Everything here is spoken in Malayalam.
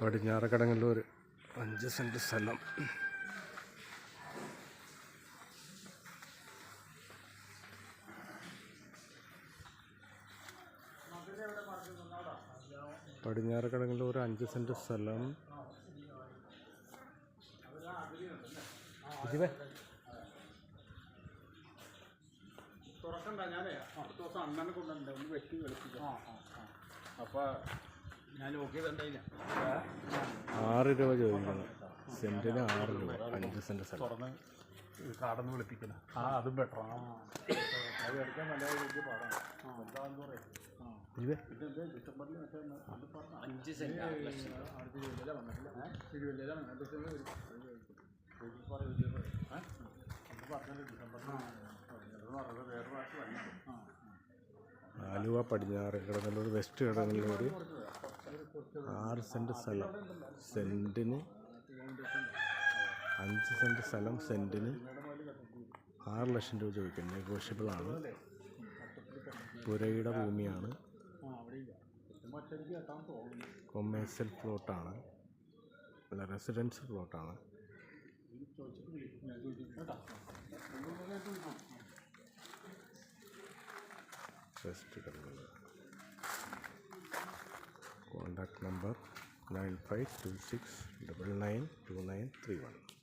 പടിഞ്ഞാറ് കടങ്ങല്ലൂർ 5 സെൻറ്റ് സ്ഥലം. പടിഞ്ഞാറ് കടങ്ങല്ലൂർ 5 സെൻറ്റ് സ്ഥലം. തുറക്കണ്ട, ഞാനേ അടുത്ത ദിവസം അണ്ണനെ കൊണ്ടുണ്ട് ഒന്ന് വെട്ടി കളിപ്പിക്കാം. അപ്പോൾ ഞാൻ നോക്കിയതുണ്ടായില്ല. 6 രൂപ ചോദിക്കണം, സെൻറ്റിന് 6 രൂപ. 5 സെൻറ്റ് സ്ഥലം തുറന്ന് കാടന്ന് വിളിപ്പിക്കണം. അതും ബെറ്ററാണ്. അത് എടുക്കാൻ നല്ല വലിയ പാടാണ്. എന്താണെന്ന് പറയാം. ഇതെന്താ ഡിസംബറിൽ മറ്റേ 5 സെൻറ്റ് അടുത്ത് വലിയ വന്നിട്ടില്ല. ശരി, വലിയ ആലുവ പടിഞ്ഞാറ് കടങ്ങല്ലൂർ വെസ്റ്റ് കടങ്ങല്ലൂർ 6 സെൻറ്റ് സ്ഥലം, സെൻറ്റിന് 5 സെൻറ്റ് സ്ഥലം, സെൻറ്റിന് 6 ലക്ഷം രൂപ ചോദിക്കും. നെഗോഷ്യബിളാണ്. പുരയുടെ ഭൂമിയാണ്. കൊമേഴ്സ്യൽ പ്ലോട്ടാണ്, അല്ല റെസിഡൻഷ്യൽ പ്ലോട്ടാണ്. വെസ്റ്റ് കടങ്ങല്ലൂർ. Contact number 9526992931.